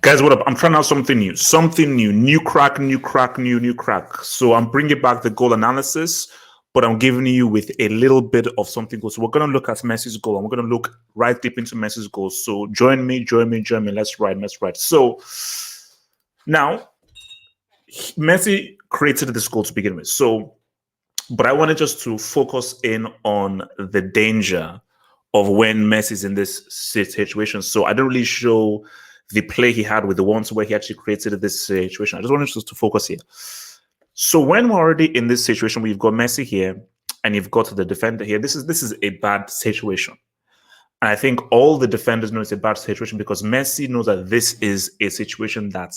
Guys, what up? I'm trying out something new. Something new. New crack. So I'm bringing back the goal analysis, but I'm giving you with a little bit of something goal. So we're going to look at Messi's goal, and we're going to look right deep into Messi's goal. So join me. Let's ride. So now, Messi created this goal to begin with. So, but I wanted just to focus in on the danger of when Messi's in this situation. So I don't really show the play he had with the ones where he actually created this situation. I just wanted to focus here. So when we're already in this situation, we've got Messi here and you've got the defender here. This is a bad situation. And I think all the defenders know it's a bad situation because Messi knows that this is a situation that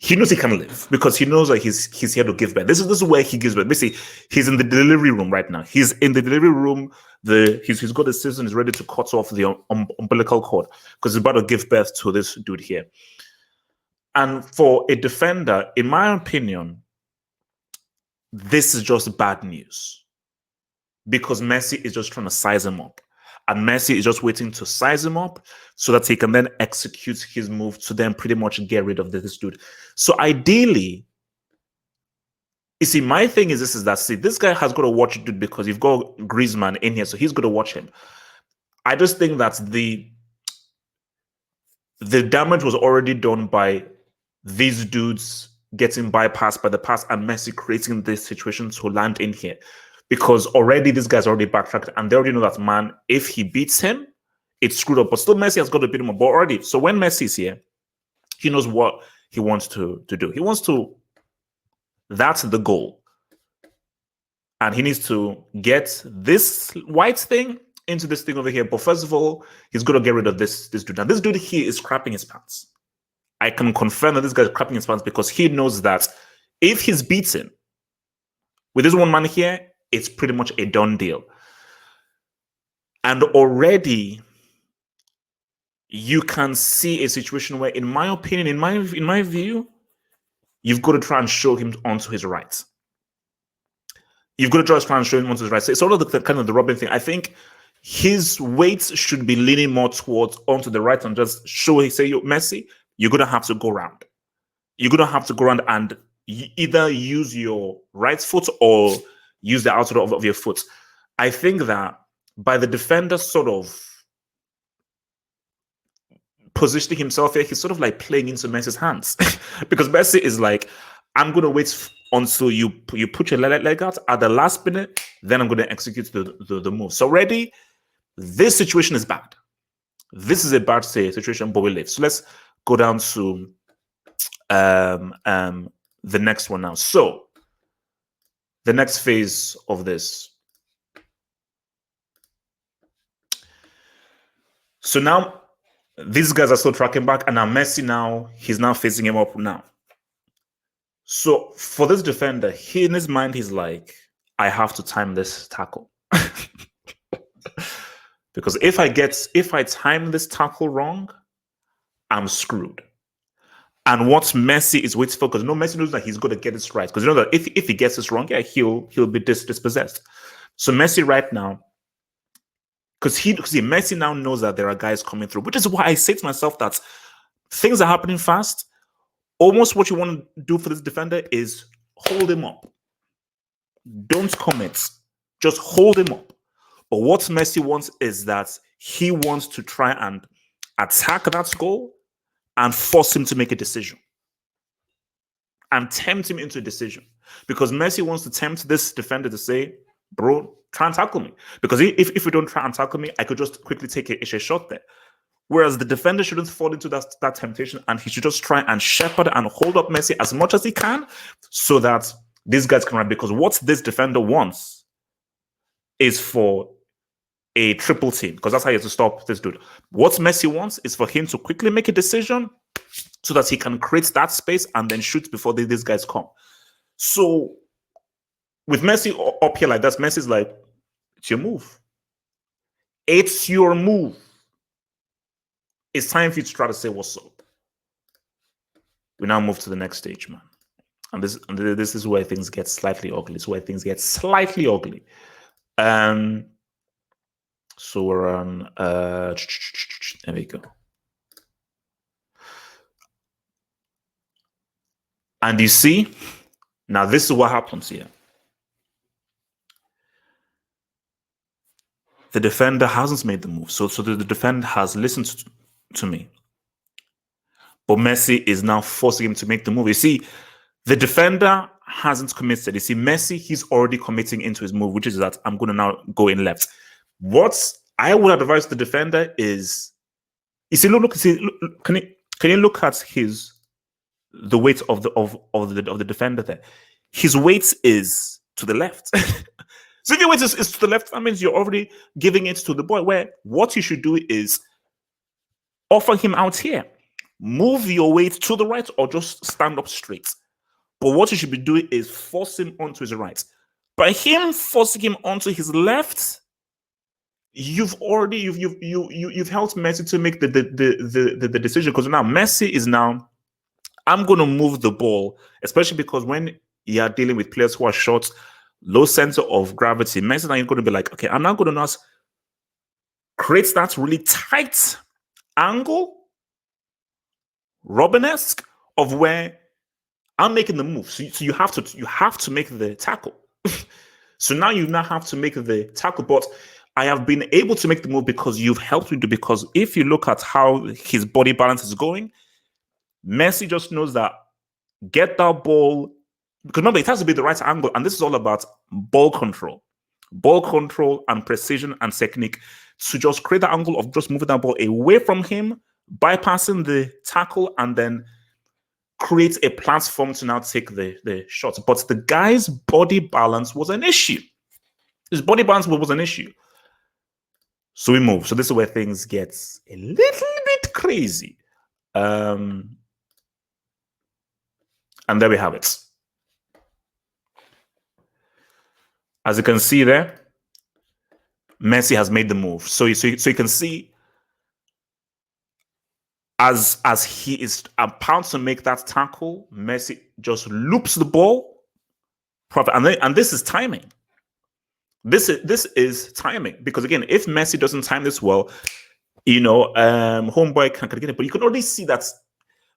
he knows he can live because he knows that he's here to give back. This is where he gives back. Basically, he's in the delivery room right now. He's in the delivery room. He's got the season. He's ready to cut off the umbilical cord because he's about to give birth to this dude here. And for a defender, in my opinion, this is just bad news because Messi is just trying to size him up. And Messi is just waiting to size him up so that he can then execute his move to then pretty much get rid of this dude. So ideally, you see, my thing is this guy has got to watch dude because you've got Griezmann in here, so he's got to watch him. I just think that the damage was already done by these dudes getting bypassed by the pass and Messi creating this situation to land in here. Because already this guy's already backtracked and they already know that, man, if he beats him, it's screwed up. But still, Messi has got to beat him up. But already, so when Messi's here, he knows what he wants to do. He wants to, that's the goal. And he needs to get this white thing into this thing over here. But first of all, he's got to get rid of this dude. Now, this dude here is crapping his pants. I can confirm that this guy's crapping his pants because he knows that if he's beaten with this one man here, it's pretty much a done deal. And already you can see a situation where, in my opinion, in my view, you've got to try and show him onto his right. You've got to try and show him onto his right. So it's sort of the kind of the Robin thing. I think his weight should be leaning more towards onto the right and just show, say, yo, Messi, you're going to have to go around. You're going to have to go around and either use your right foot or use the outside of your foot. I think that by the defender sort of positioning himself here, he's sort of like playing into Messi's hands. Because Messi is like, I'm going to wait until you put your leg out at the last minute, then I'm going to execute the move. So already, this situation is bad. This is a bad situation, but we live. So let's go down to the next one now. So the next phase of this. So now these guys are still tracking back, and now Messi now, he's now facing him up now. So for this defender, in his mind, he's like, I have to time this tackle. Because if I time this tackle wrong, I'm screwed. And what Messi is waiting for, because Messi knows that he's going to get this right. Because you know that if he gets this wrong, yeah, he'll be dispossessed. So Messi right now, because Messi now knows that there are guys coming through, which is why I say to myself that things are happening fast. Almost what you want to do for this defender is hold him up. Don't commit. Just hold him up. But what Messi wants is that he wants to try and attack that goal and force him to make a decision. And tempt him into a decision. Because Messi wants to tempt this defender to say, bro, try and tackle me. Because if you don't try and tackle me, I could just quickly take a shot there. Whereas the defender shouldn't fall into that temptation, and he should just try and shepherd and hold up Messi as much as he can so that these guys can run. Because what this defender wants is for a triple team, because that's how you have to stop this dude. What Messi wants is for him to quickly make a decision so that he can create that space and then shoot before these guys come. So with Messi up here like that, Messi's like, it's your move. It's your move. It's time for you to try to say what's up. We now move to the next stage, man. And this is where things get slightly ugly. It's where things get slightly ugly. So we're on, there we go. And you see, now this is what happens here. The defender hasn't made the move. So the defender has listened to me. But Messi is now forcing him to make the move. You see, the defender hasn't committed. You see, Messi, he's already committing into his move, which is that I'm going to now go in left. What I would advise the defender is, you see, look, can you look at the weight of the defender there? His weight is to the left. So if your weight is to the left, that means you're already giving it to the boy. Where what you should do is offer him out here. Move your weight to the right or just stand up straight. But what you should be doing is force him onto his right. By him forcing him onto his left, you've helped Messi to make the decision. Because now Messi is now, I'm going to move the ball, especially because when you are dealing with players who are short, low center of gravity, Messi now you're going to be like, okay, I'm now going to create that really tight angle, Robin-esque, of where I'm making the move. So you have to make the tackle. So now you now have to make the tackle. But I have been able to make the move because you've helped me do. Because if you look at how his body balance is going, Messi just knows that get that ball. Because remember, it has to be the right angle, and this is all about ball control and precision and technique. To just create the angle of just moving that ball away from him, bypassing the tackle, and then create a platform to now take the shot. But the guy's body balance was an issue. His body balance was an issue. So we move. So this is where things get a little bit crazy. And there we have it. As you can see there, Messi has made the move. So you can see as he is about to make that tackle, Messi just loops the ball. And this is timing. This is timing. Because again, if Messi doesn't time this well, homeboy can get it. But you can already see that,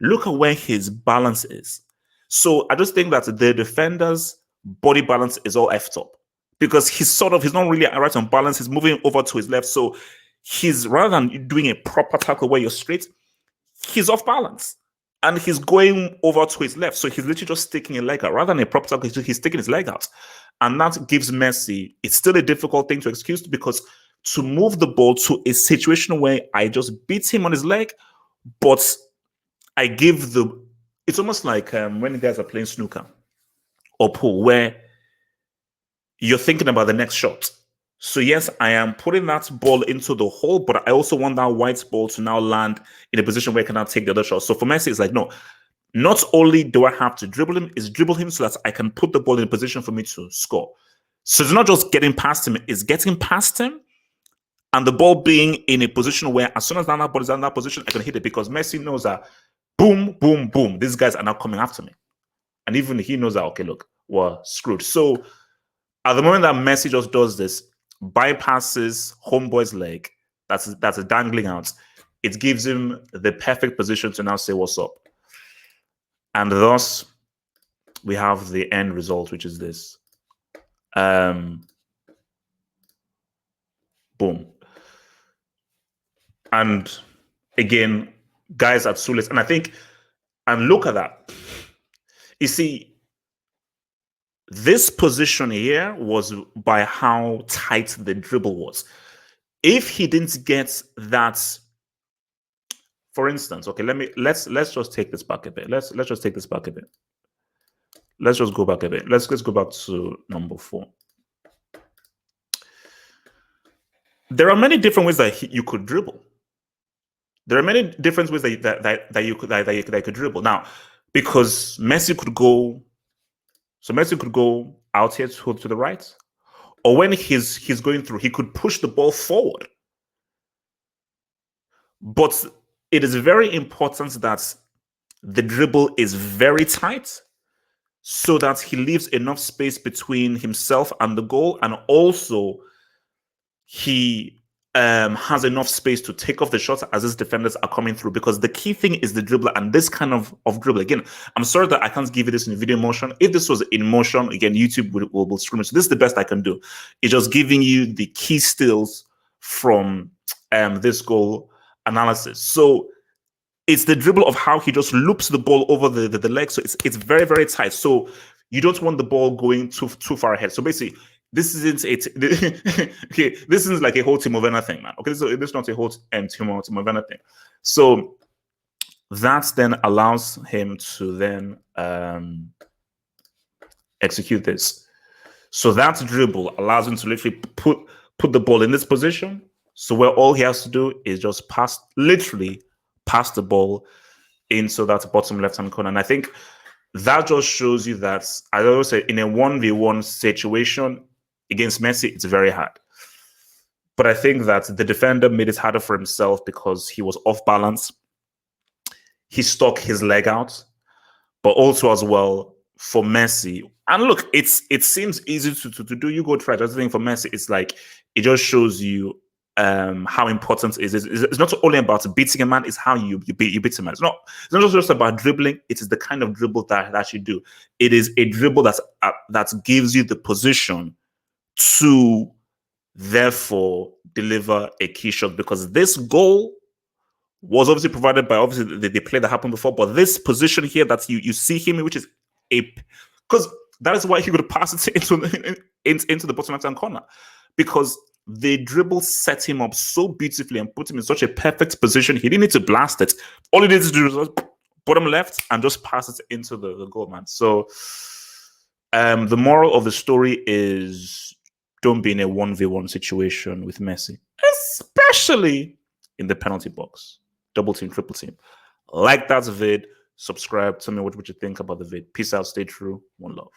look at where his balance is. So I just think that the defender's body balance is all effed up. Because he's not really right on balance. He's moving over to his left. So he's, rather than doing a proper tackle where you're straight, he's off balance. And he's going over to his left. So he's literally just sticking a leg out. Rather than a proper tackle, he's sticking his leg out. And that gives Messi, it's still a difficult thing to excuse, because to move the ball to a situation where I just beat him on his leg, but I give it's almost like when you guys are playing snooker or pool, where you're thinking about the next shot. So yes, I am putting that ball into the hole, but I also want that white ball to now land in a position where I can now take the other shot. So for Messi, it's like, no, not only do I have to dribble him, it's dribble him so that I can put the ball in a position for me to score. So it's not just getting past him, it's getting past him and the ball being in a position where as soon as that ball is in that position, I can hit it, because Messi knows that boom, boom, boom, these guys are now coming after me. And even he knows that, okay, look, we're screwed. So at the moment that Messi just does this, bypasses homeboy's leg, that's a dangling out, it gives him the perfect position to now say what's up. And thus, we have the end result, which is this. Boom. And again, guys at Sulis, and I think, and look at that. You see, this position here was by how tight the dribble was. If he didn't get that, for instance, okay, let's just take this back a bit. Let's just take this back a bit. Let's just go back a bit. Let's go back to number 4. There are many different ways that you could dribble. There are many different ways that you could dribble. Now, because Messi could go. So Messi could go out here to the right, or when he's going through, he could push the ball forward. But it is very important that the dribble is very tight, so that he leaves enough space between himself and the goal, and also he has enough space to take off the shots as his defenders are coming through, because the key thing is the dribbler and this kind of dribble. Again, I'm sorry that I can't give you this in video motion. If this was in motion, again, YouTube will scream. So this is the best I can do. It's just giving you the key stills from this goal analysis. So it's the dribble of how he just loops the ball over the leg. So it's very, very tight. So you don't want the ball going too far ahead. So basically, this isn't okay. This is like a whole Timo Werner thing, man. Okay, so this is not a whole Timo Werner thing. So that then allows him to then execute this. So that dribble allows him to literally put the ball in this position. So where all he has to do is just literally pass the ball into that bottom left-hand corner. And I think that just shows you that, I always say, in a 1v1 situation against Messi, it's very hard. But I think that the defender made it harder for himself because he was off balance. He stuck his leg out. But also as well, for Messi, and look, it seems easy to do. You go try. Just thing for Messi, it's like, it just shows you how important it is. It's not only about beating a man, it's how you beat a man. It's not just about dribbling. It is the kind of dribble that you do. It is a dribble that gives you the position to therefore deliver a key shot, because this goal was obviously provided by the play that happened before, but this position here that you see him in, which is because that is why he could pass it into the bottom left-hand corner, because the dribble set him up so beautifully and put him in such a perfect position. He didn't need to blast it. All he needed to do was bottom left and just pass it into the goal, man. So the moral of the story is, don't be in a 1v1 situation with Messi, especially in the penalty box. Double team, triple team. Like that vid, subscribe, tell me what you think about the vid. Peace out, stay true, one love.